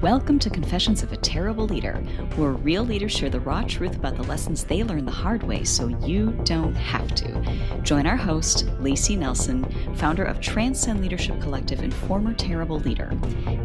Welcome to Confessions of a Terrible Leader, where real leaders share the raw truth about the lessons they learned the hard way so you don't have to. Join our host, Layci Nelson, founder of Transcend Leadership Collective and former terrible leader.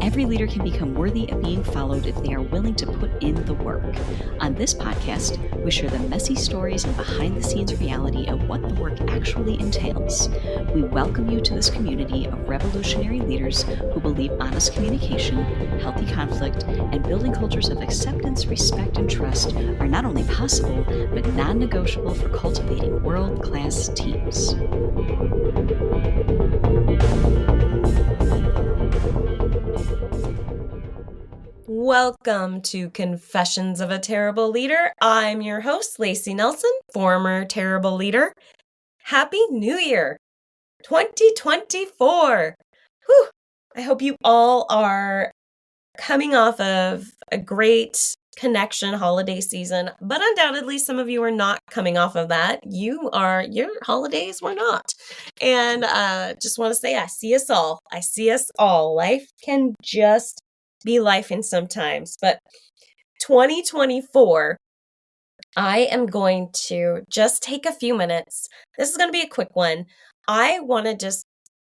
Every leader can become worthy of being followed if they are willing to put in the work. On this podcast, we share the messy stories and behind-the-scenes reality of what the work actually entails. We welcome you to this community of revolutionary leaders who believe honest communication, healthy conflict, and building cultures of acceptance, respect, and trust are not only possible, but non-negotiable for cultivating world-class teams. Welcome to Confessions of a Terrible Leader. I'm your host, Layci Nelson, former terrible leader. Happy New Year, 2024. Whew. I hope you all are coming off of a great connection holiday season, but undoubtedly some of you are not coming off of that. Your holidays were not. And just want to say, I see us all. Life can just be life in sometimes, but 2024, I am going to just take a few minutes. This is going to be a quick one. I want to just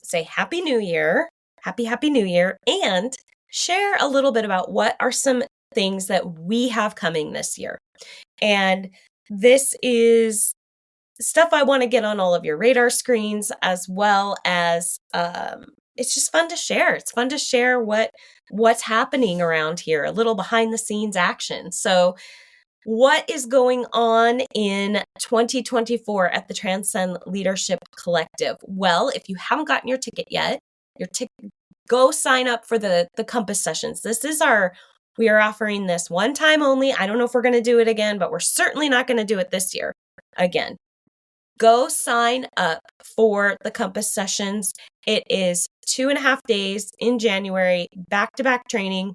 say Happy New Year, Happy New Year, and share a little bit about what are some things that we have coming this year. And this is stuff I want to get on all of your radar screens, as well as it's just fun to share. It's fun to share what's happening around here, a little behind the scenes action. So what is going on in 2024 at the Transcend Leadership Collective? Well, if you haven't gotten your ticket yet, go sign up for the Compass sessions. We are offering this one time only. I don't know if we're going to do it again, but we're certainly not going to do it this year again. Go sign up for the Compass sessions. It is 2.5 days in January, back-to-back training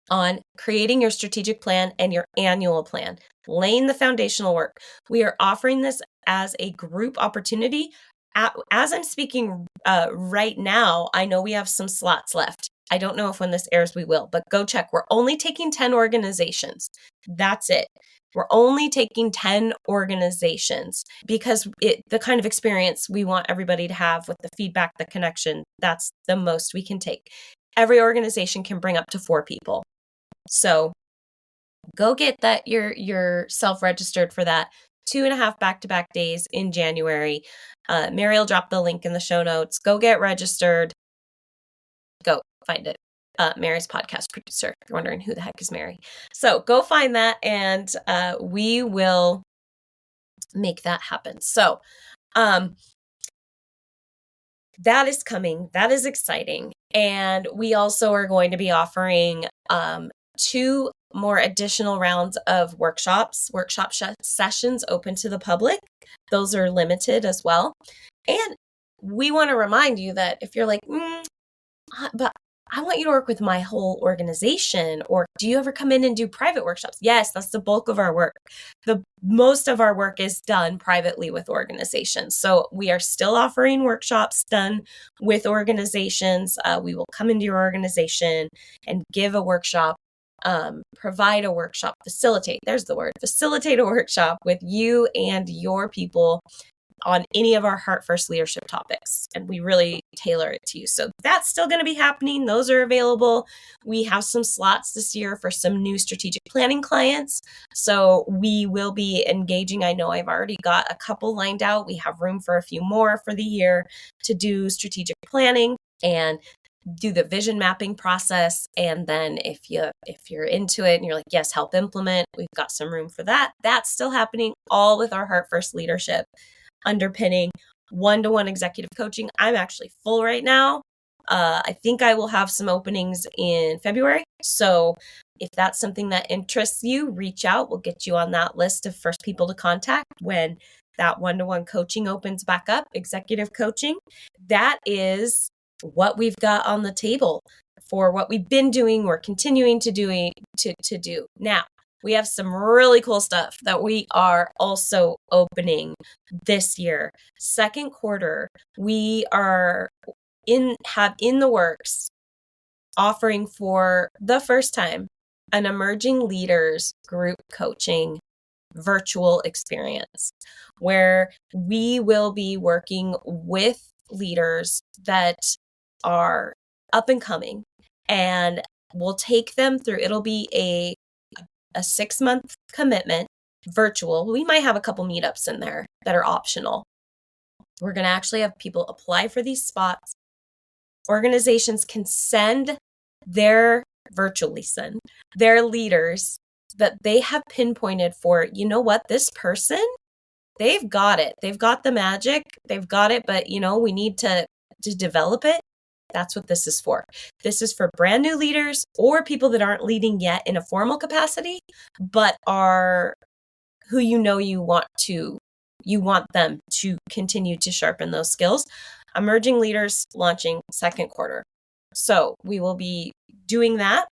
on creating your strategic plan and your annual plan, laying the foundational work. We are offering this as a group opportunity. As I'm speaking right now, I know we have some slots left. I don't know if when this airs we will, but go check. We're only taking 10 organizations. That's it. We're only taking 10 organizations because the kind of experience we want everybody to have with the feedback, the connection, that's the most we can take. Every organization can bring up to 4 people. So go get that you're self-registered for that. 2.5 back-to-back days in January. Mary will drop the link in the show notes. Go get registered. Go find it. Mary's podcast producer. If you're wondering who the heck is Mary. So go find that and we will make that happen. So that is coming. That is exciting. And we also are going to be offering 2 more additional rounds of workshop sessions open to the public. Those are limited as well. And we want to remind you that if you're like, but I want you to work with my whole organization, or do you ever come in and do private workshops? Yes, that's the bulk of our work. Most of our work is done privately with organizations. So we are still offering workshops done with organizations. We will come into your organization and give a workshop, provide a workshop, facilitate a workshop with you and your people on any of our Heart First leadership topics. And we really tailor it to you. So that's still going to be happening. Those are available. We have some slots this year for some new strategic planning clients. So we will be engaging. I know I've already got a couple lined out. We have room for a few more for the year to do strategic planning and do the vision mapping process. And then if you're into it and you're like, yes, help implement, we've got some room for that. That's still happening, all with our Heart First leadership underpinning. 1-to-1 executive coaching. I'm actually full right now. I think I will have some openings in February. So if that's something that interests you, reach out. We'll get you on that list of first people to contact when that 1-to-1 coaching opens back up, executive coaching. That is what we've got on the table for what we've been doing, we're continuing to do. Now, we have some really cool stuff that we are also opening this year. Second quarter, we are have in the works offering for the first time an emerging leaders group coaching virtual experience where we will be working with leaders that are up and coming, and we'll take them through. It'll be a 6-month commitment, virtual. We might have a couple meetups in there that are optional. We're going to actually have people apply for these spots. Organizations can virtually send their leaders that they have pinpointed for, you know what, this person, they've got it. They've got the magic. They've got it, but we need to develop it. That's what this is for. This is for brand new leaders or people that aren't leading yet in a formal capacity, but are who you want them to continue to sharpen those skills. Emerging leaders launching second quarter. So we will be doing that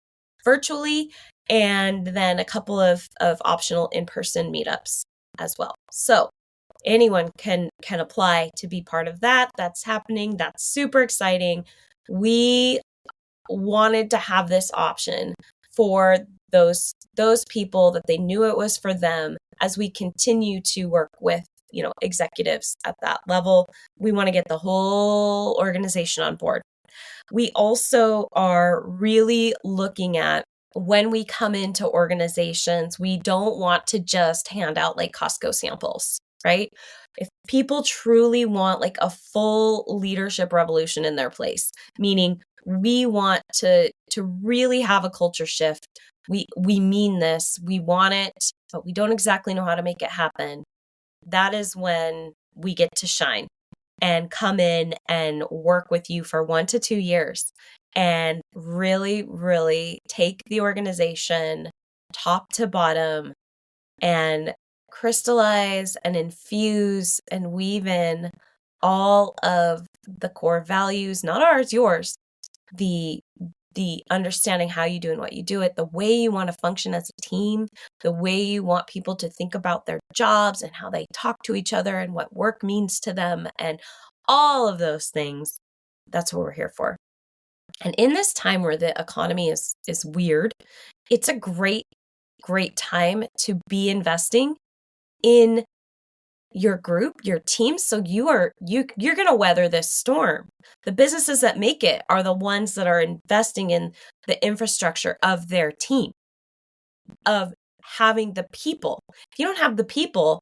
virtually, and then a couple of optional in-person meetups as well. So anyone can apply to be part of that. That's happening. That's super exciting. We wanted to have this option for those people that they knew it was for them as we continue to work with executives at that level. We want to get the whole organization on board. We also are really looking at, when we come into organizations, we don't want to just hand out like Costco samples, right? If people truly want like a full leadership revolution in their place, meaning we want to really have a culture shift. We mean this, we want it, but we don't exactly know how to make it happen. That is when we get to shine and come in and work with you for 1 to 2 years and really, really take the organization top to bottom and crystallize and infuse and weave in all of the core values, not ours, yours, the understanding how you do and what you do it, the way you want to function as a team, the way you want people to think about their jobs and how they talk to each other and what work means to them and all of those things. That's what we're here for. And in this time where the economy is weird, it's a great time to be investing in your group, your team. So you're going to weather this storm. The businesses that make it are the ones that are investing in the infrastructure of their team, of having the people. If you don't have the people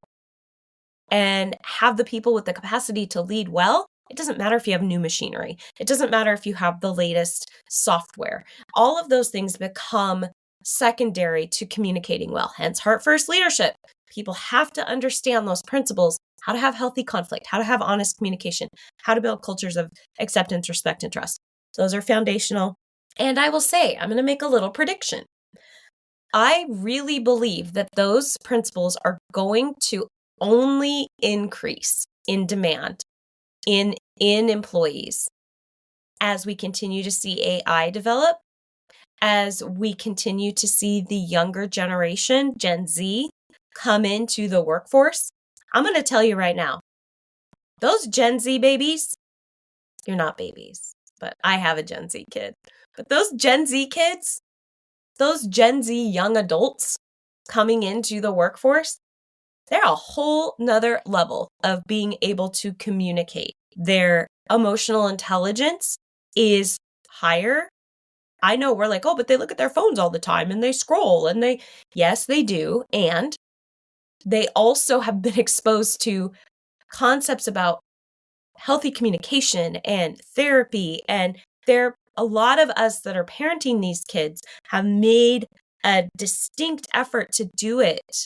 and have the people with the capacity to lead well, it doesn't matter if you have new machinery. It doesn't matter if you have the latest software. All of those things become secondary to communicating well, hence heart first leadership. People have to understand those principles, how to have healthy conflict, how to have honest communication, how to build cultures of acceptance, respect, and trust. Those are foundational. And I will say, I'm going to make a little prediction. I really believe that those principles are going to only increase in demand in employees as we continue to see AI develop, as we continue to see the younger generation, Gen Z, come into the workforce. I'm going to tell you right now, those Gen Z babies, you're not babies, but I have a Gen Z kid. But those Gen Z kids, those Gen Z young adults coming into the workforce, they're a whole nother level of being able to communicate. Their emotional intelligence is higher. I know we're like, oh, but they look at their phones all the time and they scroll and yes, they do. And they also have been exposed to concepts about healthy communication and therapy. And a lot of us that are parenting these kids have made a distinct effort to do it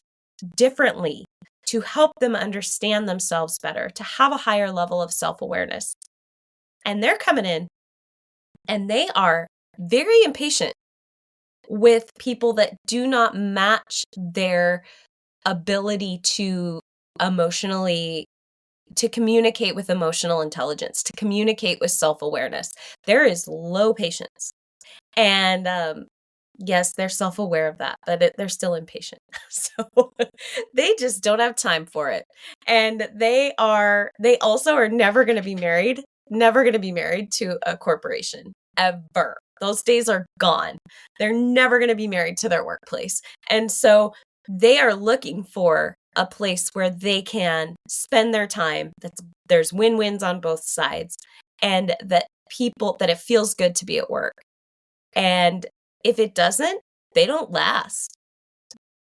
differently, to help them understand themselves better, to have a higher level of self-awareness. And they're coming in and they are very impatient with people that do not match their ability to communicate with emotional intelligence, to communicate with self-awareness. There is low patience. And yes, they're self-aware of that, but they're still impatient. So they just don't have time for it. And they also are never going to be married to a corporation, ever. Those days are gone. They're never going to be married to their workplace. And so they are looking for a place where they can spend their time, there's win-wins on both sides, and that it feels good to be at work. And if it doesn't, they don't last.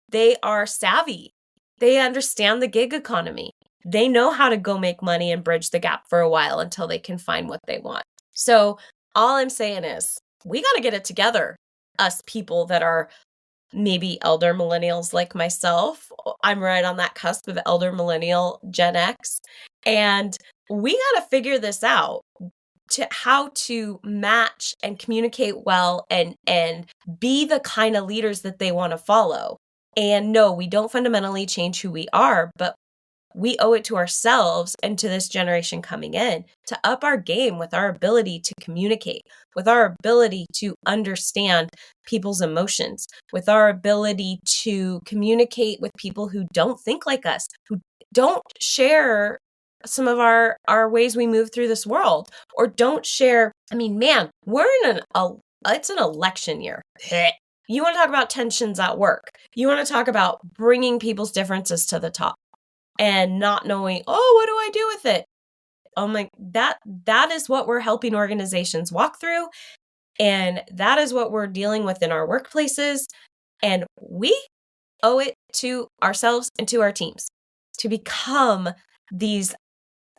They are savvy. They understand the gig economy. They know how to go make money and bridge the gap for a while until they can find what they want. So all I'm saying is we got to get it together, us people that are maybe elder millennials like myself. I'm right on that cusp of elder millennial Gen X. And we got to figure this out, to how to match and communicate well and be the kind of leaders that they want to follow. And no, we don't fundamentally change who we are, but we owe it to ourselves and to this generation coming in to up our game with our ability to communicate, with our ability to understand people's emotions, with our ability to communicate with people who don't think like us, who don't share some of our ways we move through this world, or don't share. I mean, man, we're in it's an election year. You want to talk about tensions at work. You want to talk about bringing people's differences to the top and not knowing, oh, what do I do with it? Oh my, that is what we're helping organizations walk through. And that is what we're dealing with in our workplaces. And we owe it to ourselves and to our teams to become these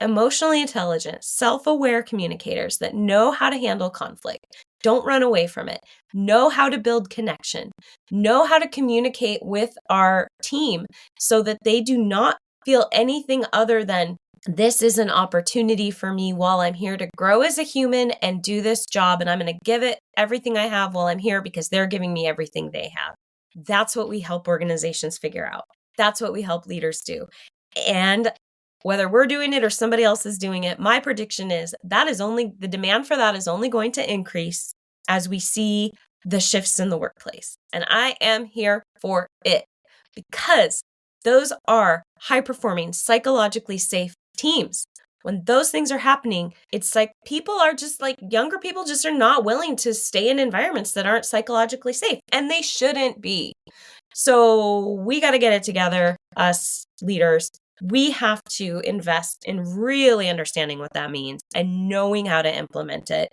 emotionally intelligent, self-aware communicators that know how to handle conflict, don't run away from it, know how to build connection, know how to communicate with our team so that they do not feel anything other than, this is an opportunity for me while I'm here to grow as a human and do this job, and I'm going to give it everything I have while I'm here because they're giving me everything they have. That's what we help organizations figure out. That's what we help leaders do. And whether we're doing it or somebody else is doing it, my prediction is the demand for that is only going to increase as we see the shifts in the workplace. And I am here for it because those are high-performing, psychologically safe teams. When those things are happening, it's like younger people just are not willing to stay in environments that aren't psychologically safe, and they shouldn't be. So we got to get it together, us leaders. We have to invest in really understanding what that means and knowing how to implement it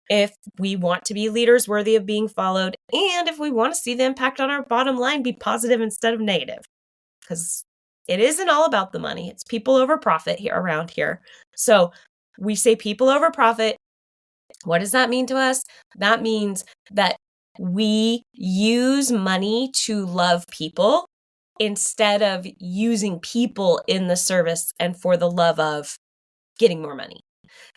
if we want to be leaders worthy of being followed, and if we want to see the impact on our bottom line be positive instead of negative. Because it isn't all about the money. It's people over profit around here. So we say people over profit. What does that mean to us? That means that we use money to love people instead of using people in the service and for the love of getting more money.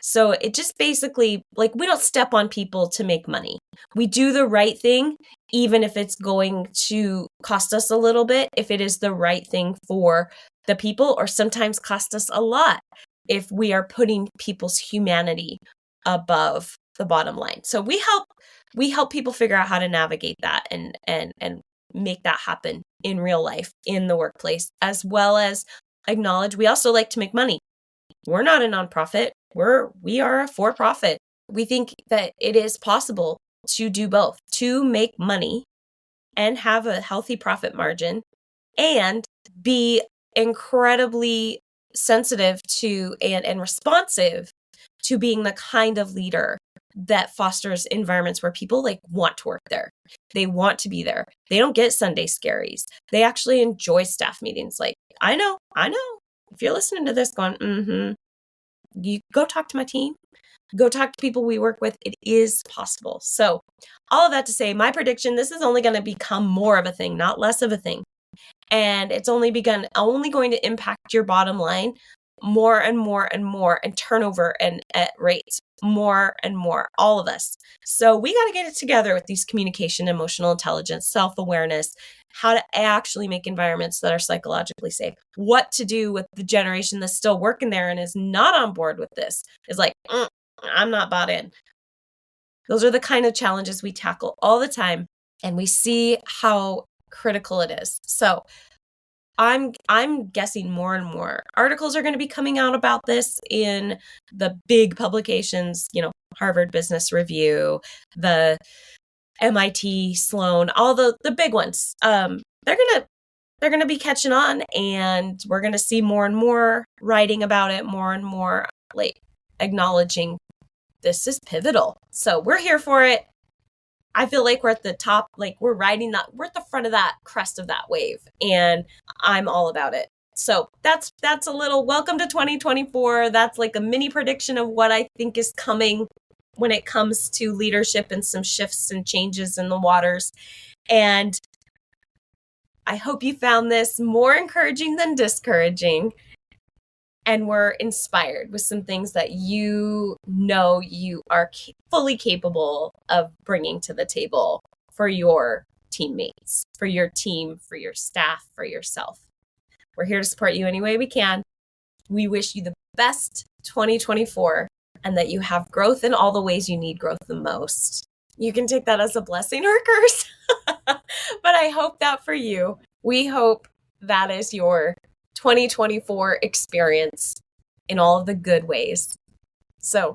So it just basically, we don't step on people to make money. We do the right thing, even if it's going to cost us a little bit, if it is the right thing for the people, or sometimes cost us a lot if we are putting people's humanity above the bottom line. So we help people figure out how to navigate that and make that happen in real life, in the workplace, as well as acknowledge we also like to make money. We're not a nonprofit. We are a for-profit. We think that it is possible to do both, to make money and have a healthy profit margin and be incredibly sensitive to and responsive to being the kind of leader that fosters environments where people want to work there. They want to be there. They don't get Sunday scaries. They actually enjoy staff meetings. I know. If you're listening to this going, you go talk to my team, go talk to people we work with. It is possible. So all of that to say, my prediction, this is only going to become more of a thing, not less of a thing. And it's only going to impact your bottom line more and more and more, and turnover and at rates more and more, all of us. So we got to get it together with these communication, emotional intelligence, self-awareness, how to actually make environments that are psychologically safe, what to do with the generation that's still working there and is not on board with this, is I'm not bought in. Those are the kind of challenges we tackle all the time, and we see how critical it is. So I'm guessing more and more articles are going to be coming out about this in the big publications, Harvard Business Review, the MIT, Sloan, all the big ones. They're gonna be catching on, and we're gonna see more and more writing about it, more and more like acknowledging this is pivotal. So we're here for it. I feel like we're at the top, like we're at the front of that crest of that wave, and I'm all about it. So that's a little welcome to 2024. That's like a mini prediction of what I think is coming when it comes to leadership and some shifts and changes in the waters. And I hope you found this more encouraging than discouraging, and were inspired with some things that you know you are fully capable of bringing to the table for your teammates, for your team, for your staff, for yourself. We're here to support you any way we can. We wish you the best 2024, and that you have growth in all the ways you need growth the most. You can take that as a blessing or a curse, but I hope that for you. We hope that is your 2024 experience in all of the good ways. So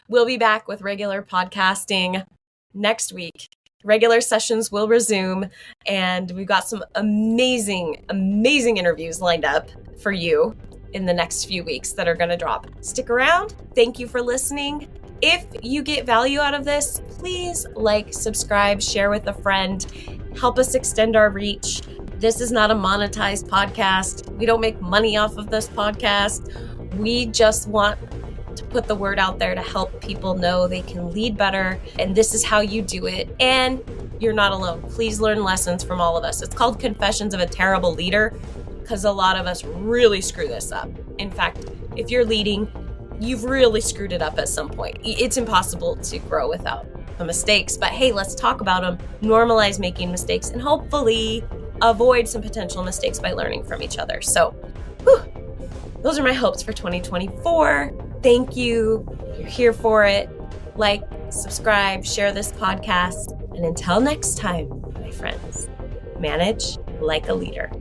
we'll be back with regular podcasting next week. Regular sessions will resume, and we've got some amazing, amazing interviews lined up for you in the next few weeks that are going to drop. Stick around. Thank you for listening. If you get value out of this, please like, subscribe, share with a friend. Help us extend our reach. This is not a monetized podcast. We don't make money off of this podcast. We just want to put the word out there to help people know they can lead better. And this is how you do it. And you're not alone. Please learn lessons from all of us. It's called Confessions of a Terrible Leader, because a lot of us really screw this up. In fact, if you're leading, you've really screwed it up at some point. It's impossible to grow without the mistakes. But hey, let's talk about them, normalize making mistakes, and hopefully avoid some potential mistakes by learning from each other. So, those are my hopes for 2024. Thank you. You're here for it. Like, subscribe, share this podcast. And until next time, my friends, manage like a leader.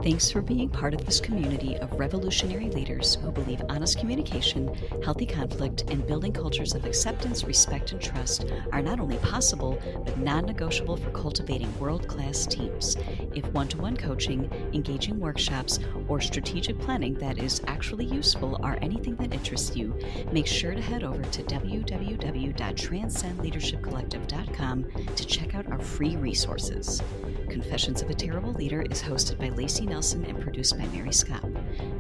Thanks for being part of this community of revolutionary leaders who believe honest communication, healthy conflict, and building cultures of acceptance, respect, and trust are not only possible, but non-negotiable for cultivating world-class teams. If one-to-one coaching, engaging workshops, or strategic planning that is actually useful are anything that interests you, make sure to head over to www.transcendleadershipcollective.com to check out our free resources. Confessions of a Terrible Leader is hosted by Layci Nelson and produced by Mary Scott.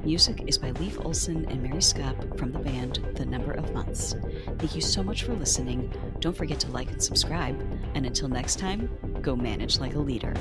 Music is by Leif Olson and Mary Scott from the band The Number of Months. Thank you so much for listening. Don't forget to like and subscribe. And until next time, go manage like a leader.